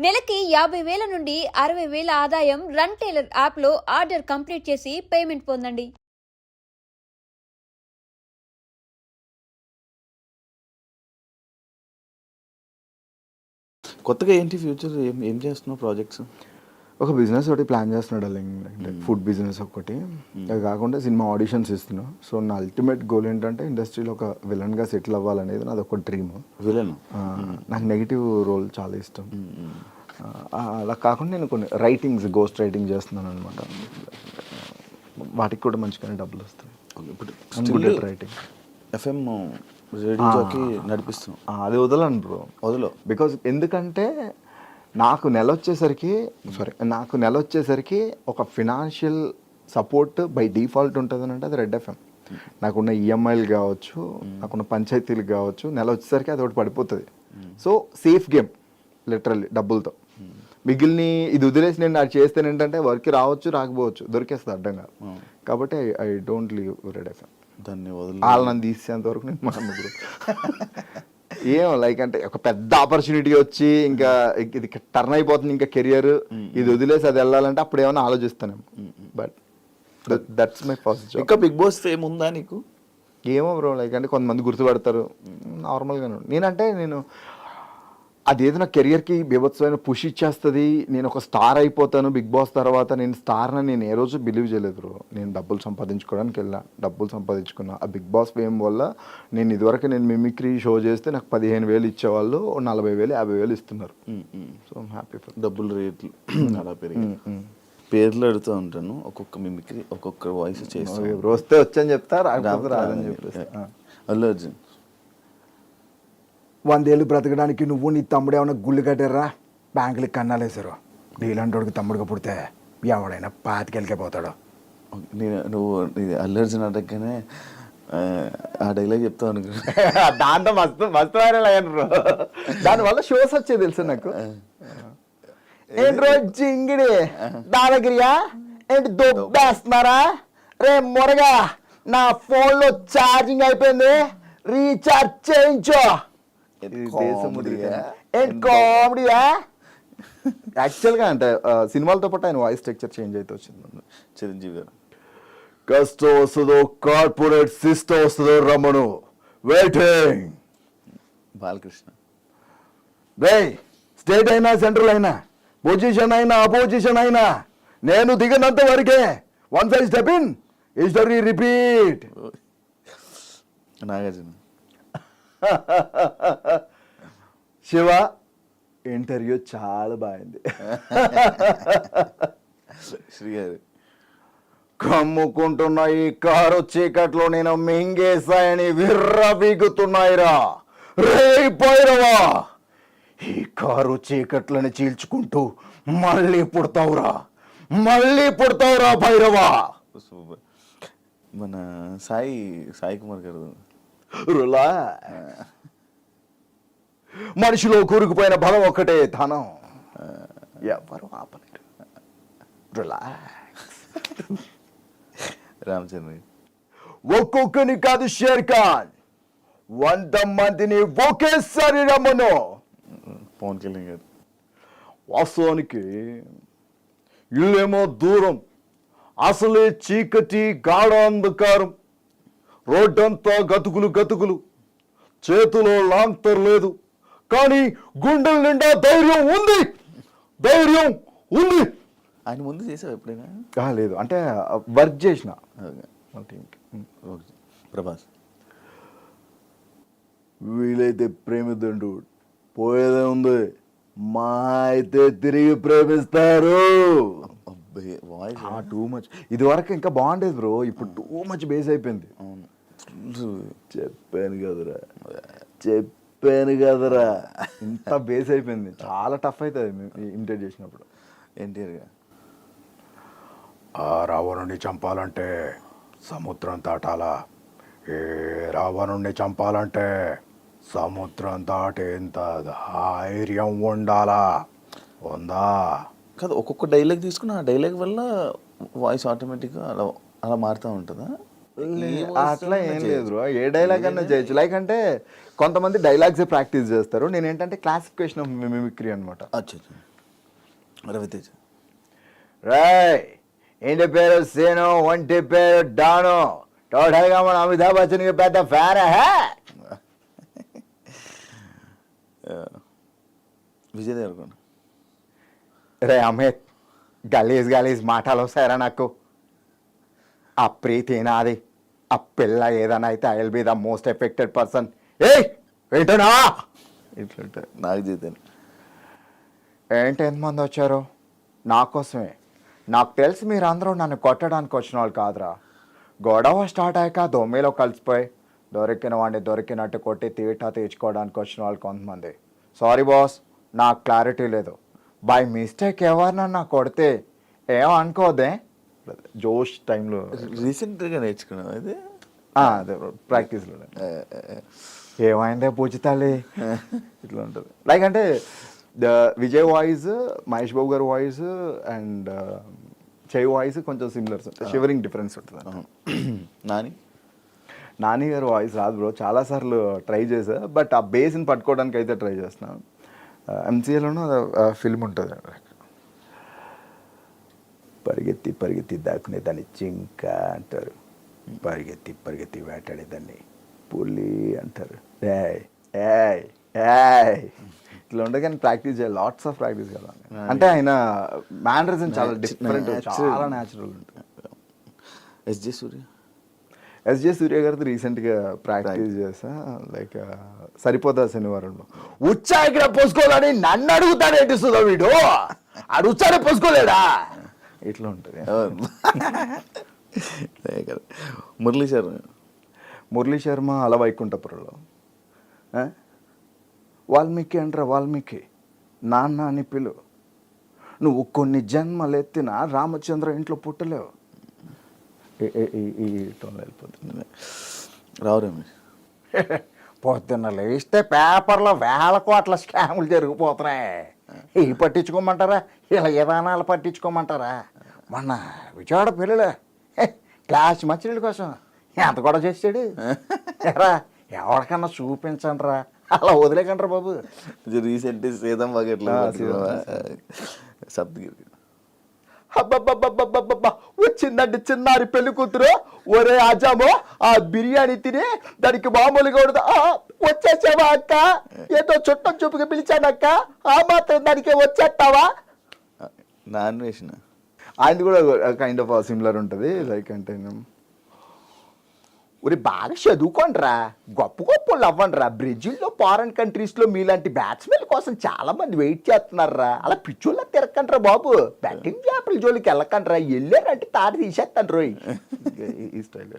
నెలకి 50,000 నుండి 60,000 ఆదాయం రన్ టైలర్ యాప్లో ఆర్డర్ కంప్లీట్ చేసి పేమెంట్ పొందండి. కొత్తగా ఏంటి ఫ్యూచర్ ఏం చేస్తున్నావు ప్రాజెక్ట్స్? ఒక బిజినెస్ ఒకటి ప్లాన్ చేస్తున్నాడు అంటే ఫుడ్ బిజినెస్ ఒకటి. అది కాకుండా సినిమా ఆడిషన్స్ ఇస్తున్నా. సో నా అల్టిమేట్ గోల్ ఏంటంటే ఇండస్ట్రీలో ఒక విలన్గా సెటిల్ అవ్వాలనేది నాది ఒక డ్రీమ్. విలన్ నాకు నెగిటివ్ రోల్ చాలా ఇష్టం. అలా కాకుండా నేను కొన్ని రైటింగ్స్ గోస్ట్ రైటింగ్ చేస్తున్నాను అనమాట. వాటికి కూడా మంచిగానే డబ్బులు వస్తాయి. ఇప్పుడు రైటింగ్ ఎఫ్ఎం రేడియో జాకీ నడిపిస్తున్నాం. అది వదలను బ్రో, వదలో. బికాజ్ ఎందుకంటే నాకు నెల వచ్చేసరికి ఒక ఫినాన్షియల్ సపోర్ట్ బై డిఫాల్ట్ ఉంటుంది అని అంటే అది రెడ్ ఎఫ్ఎం. నాకున్న ఈఎంఐలు కావచ్చు, నాకున్న పంచాయతీలు కావచ్చు, నెల వచ్చేసరికి అది ఒకటి పడిపోతుంది. సో సేఫ్ గేమ్ లిటరల్లీ డబ్బులతో. మిగిలిని ఇది వదిలేసి నేను అది చేస్తే ఏంటంటే వర్క్ రావచ్చు రాకపోవచ్చు, దొరికేస్తుంది అడ్డంగా. కాబట్టి I don't leave red FM. వాళ్ళు నన్ను తీసేంత వరకు నేను మాట్లాడు. ఏం లైక్ అంటే ఒక పెద్ద ఆపర్చునిటీ వచ్చి ఇంకా ఇది టర్న్ అయిపోతుంది ఇంకా కెరియర్, ఇది వదిలేసి అది వెళ్ళాలంటే అప్పుడు ఏమైనా ఆలోచిస్తానేమో. But that's my first job. ఇంకా బిగ్ బాస్ ఫేమ్ ఉందా నీకు? ఏమో బ్రో, లైక్ అంటే కొంతమంది గుర్తుపడతారు నార్మల్గానే. నేను అదేదో నా కెరియర్కి బీభత్సమైన పుష్ ఇచ్చేస్తుంది, నేను ఒక స్టార్ అయిపోతాను బిగ్ బాస్ తర్వాత. నేను స్టార్ని నేను ఏ రోజు బిలీవ్ చేయలేదు బ్రో. నేను డబ్బులు సంపాదించుకోవడానికి డబ్బులు సంపాదించుకున్నా. ఆ బిగ్ బాస్ ఫేమ్ వల్ల నేను ఇదివరకు నేను మిమిక్రీ షో చేస్తే నాకు 15,000 ఇచ్చేవాళ్ళు, 40,000 50,000 ఇస్తున్నారు. సో హ్యాపీ ఫర్ డబ్బులు రేట్లు అలా పెరిగి. పేర్లు అడుగుతూ ఉంటాను, ఒక్కొక్క మిమిక్రీ ఒక్కొక్క వాయిస్ చేస్తాను. వస్తే వచ్చని చెప్తా, రాదని చెప్పేసి. అల్లు అర్జున్ 100 ఏళ్ళు బ్రతకడానికి నువ్వు నీ తమ్ముడు ఏమైనా గుళ్ళు కట్టారా, బ్యాంకులకి కన్నాలేసారు. నీలాంటి వాడికి తమ్ముడుగా పుడితే ఎవడైనా 25,000కే పోతాడు. నువ్వు అల్లు అర్జున్ అడగగానే ఆ డైలాగ్ చెప్తావు అనుకో. దాంతో మస్తు వైరల్ అయ్యాను బ్రో. దానివల్ల షోస్ వచ్చేది తెలుసు నాకు. ఏంటి రోజు జింగిడి దాదాగిరియా ఏంటి దొబ్బేస్తున్నారా రే మొరగా, నా ఫోన్లో ఛార్జింగ్ అయిపోయింది, రీఛార్జ్ చేయించో. కామెడీయా యాక్చువల్గా అంటే సినిమాలతో పాటు ఆయన వాయిస్ స్ట్రక్చర్ చేంజ్ అయితే వచ్చింది. చిరంజీవి గారు కష్టం వస్తుందో కార్పొరేట్ సిస్టమ్ వస్తుందో రమ్మను వెయిటింగ్. బాలకృష్ణ స్టేట్ అయినా సెంట్రల్ అయినా పొజిషన్ అయినా అపోజిషన్ అయినా నేను దిగినంత వరకే. Once I step in history repeat. Nagarjuna Shiva interview చాలా బాగుంది. శ్రీగారు కమ్ముకుంటున్న ఈ కారు చీకట్లో నేను మింగేశాయని విర్రబీగుతున్నాయిరా రే భైరవా. ఈ కారు చీకట్లని చీల్చుకుంటూ మళ్ళీ పుడతావురా భైరవా. మన సాయి కుమార్ గారు రులా మనిషిలో కూరుకుపోయిన బలం ఒక్కటే ధనం, ఎవరు ఆపలేరు. రిలాక్స్. రామచంద్ర ఒక్కొక్కని కాదు షేర్ ఖాన్, 100 మందిని ఒకేసారి రమ్మను. పవన్ కళ్యాణ్ గారు వాస్తవానికి ఇల్లేమో దూరం, అసలే చీకటి గాఢ అంధకారం, రోడ్డంతా గతుకులు, చేతిలో లాంతర్ లేదు, కానీ గుండెల నిండా ధైర్యం ఉంది. ఆయన ముందు చేసావు ఎప్పుడైనా? లేదు, అంటే వర్క్ చేసిన ప్రభాస్. వీలైతే ప్రేమిద్దండు, పోయేదే ఉంది, మా అయితే తిరిగి ప్రేమిస్తారు. Too much. ఇది వరకు ఇంకా బాగుండేది బ్రో, ఇప్పుడు టూ మచ్ బేస్ అయిపోయింది. చెప్పాను కదరా ఇంత బేస్ అయిపోయింది. చాలా టఫ్ అవుతుంది ఇమిటేట్ చేసినప్పుడు. ఎన్టీఆర్గా ఆ రావణుడిని చంపాలంటే సముద్రం దాటాలా, ఏ రావణుడిని చంపాలంటే సముద్రం దాటేంత ధైర్యం ఉండాలా, ఉందా? కాదు, ఒక్కొక్క డైలాగ్ తీసుకుని ఆ డైలాగ్ వల్ల వాయిస్ ఆటోమేటిక్గా అలా మారుతూ ఉంటుందా? అట్లా ఏం లేదు బ్రో, ఏ డైలాగ్ అన్నా చేయొచ్చు. లైక్ అంటే కొంతమంది డైలాగ్స్ ప్రాక్టీస్ చేస్తారు, నేను ఏంటంటే క్లాసిఫికేషన్ ఆఫ్ మిమిక్రీ అనమాట. రవితేజ. రాయ్ ఇంటి పేరు సీను, ఒంటి పేరు డాను, టోటల్గా మన అమితాబ్ బచ్చన్కి పెద్ద ఫ్యాన్. విజయ్ దేవరకొండ. రే అమిత్, గలీజ్ మాటలు వస్తాయరా నాకు. ఆ ప్రీతి నాది, ఆ పిల్ల ఏదైనా అయితే I will be the most affected person. ఏయ్ ఏంటనా ఇట్లుంటాయి నాకు జీతాను. ఏంటి ఎంతమంది వచ్చారు నా కోసమే? నాకు తెలిసి మీరందరూ నన్ను కొట్టడానికి వచ్చిన వాళ్ళు కాదురా. గొడవ స్టార్ట్ అయ్యాక దొమ్మిలో కలిసిపోయి దొరికిన వాడిని దొరికినట్టు కొట్టి తీటా తీర్చుకోవడానికి వచ్చిన వాళ్ళు కొంతమంది. సారీ బాస్, నాకు క్లారిటీ లేదు. బై మిస్టేక్ ఎవరినన్నా కొడితే ఏమనుకోదే. జోష్ టైంలో రీసెంట్గా నేర్చుకున్నాం అయితే అదే ప్రాక్టీస్లో ఏమైందే పూజితాలి ఇట్లా ఉంటుంది. లైక్ అంటే విజయ్ వాయిస్, మహేష్ బాబు గారి వాయిస్ అండ్ చెయ్యి వాయిస్ కొంచెం సిమిలర్స్ ఉంటాయి, షివరింగ్ డిఫరెన్స్ ఉంటుంది. నాని గారి వాయిస్ రాదు బ్రో, చాలాసార్లు ట్రై చేసా, బట్ ఆ బేస్ని పట్టుకోవడానికి అయితే ట్రై చేస్తున్నాను. ఎంసీఏలోనూ ఫిల్మ్ ఉంటుంది, పరిగెత్తి పరిగెత్తి దాక్కునేదాన్ని జింక అంటారు, పరిగెత్తి పరిగెత్తి వేటాడేదాన్ని పులి అంటారు. ఏయ్ ఏయ్ ఏయ్ ఇట్లా ఉండే కానీ ప్రాక్టీస్ చేయాలి, లాట్స్ ఆఫ్ ప్రాక్టీస్ కదా. అంటే ఆయన మ్యానరిజం చాలా డిఫరెంట్, చాలా న్యాచురల్ ఉంటుంది. ఎస్జే సూర్య గారితో రీసెంట్గా ప్రాక్టీస్ చేసా, లైక్ సరిపోతా శనివారంలో. ఉచ్చాయికి పోసుకోవాలని నన్ను అడుగుతాడేంటి సుధా వీడు, ఆడు ఉచ్చానే పోసుకోలేడా? ఇట్లా ఉంటుంది. మురళీ శర్మ అలా వైకుంఠపురంలో వాల్మీకి అంటారా, వాల్మీకి నాన్న అని పిలు, నువ్వు కొన్ని జన్మలు ఎత్తిన రామచంద్ర ఇంట్లో పుట్టలేవు. ఈ టోన్లో వెళ్ళిపోతుంది. రావురేమి పొద్దున్న లేస్తే పేపర్లో వేల కోట్ల స్కాములు జరిగిపోతున్నాయి. ఇవి పట్టించుకోమంటారా, ఇలా విధానాలు పట్టించుకోమంటారా? మొన్న విజయవాడ పెళ్ళిలే క్లాస్ మచ్చినీళ్ళ కోసం ఎంత కూడా చేసాడు ఎరా, ఎవరికన్నా చూపించండి రా, అలా వదిలేకండ్రా బాబు. రీసెంట్ సీతం బకెట్లో సప్తగిరి అబ్బబ్బబ్బబ్బబ్బబ్బా, వచ్చిందండి చిన్నారి పెళ్లి కూతురు. ఒరే ఆజామో, ఆ బిర్యానీ తిని దానికి మామూలుగా ఉండదు. వచ్చేసావా అక్క, ఏదో చుట్టం చూపుగా పిలిచానక్క, ఆ మాత్రం దానికి వచ్చేస్తావా? నాన్ వేసిన ఆయనది కూడా కైండ్ ఆఫ్ సిమిలర్ ఉంటుంది. లైక్ అంటే ఒరే బాగా చదువుకోండిరా, గొప్ప గొప్ప వాళ్ళు అవ్వండిరా. బ్రెజిల్లో ఫారెన్ కంట్రీస్లో మీలాంటి బ్యాట్స్మెన్ కోసం చాలా మంది వెయిట్ చేస్తున్నారా. అలా పిచ్చోళ్ళ తిరగకండ్రా బాబు, బ్యాటింగ్ చేపల జోలికి వెళ్ళకండ్రా, వెళ్ళారంటే తాటి తీసేస్తాను రోయ్. ఈ స్టైల్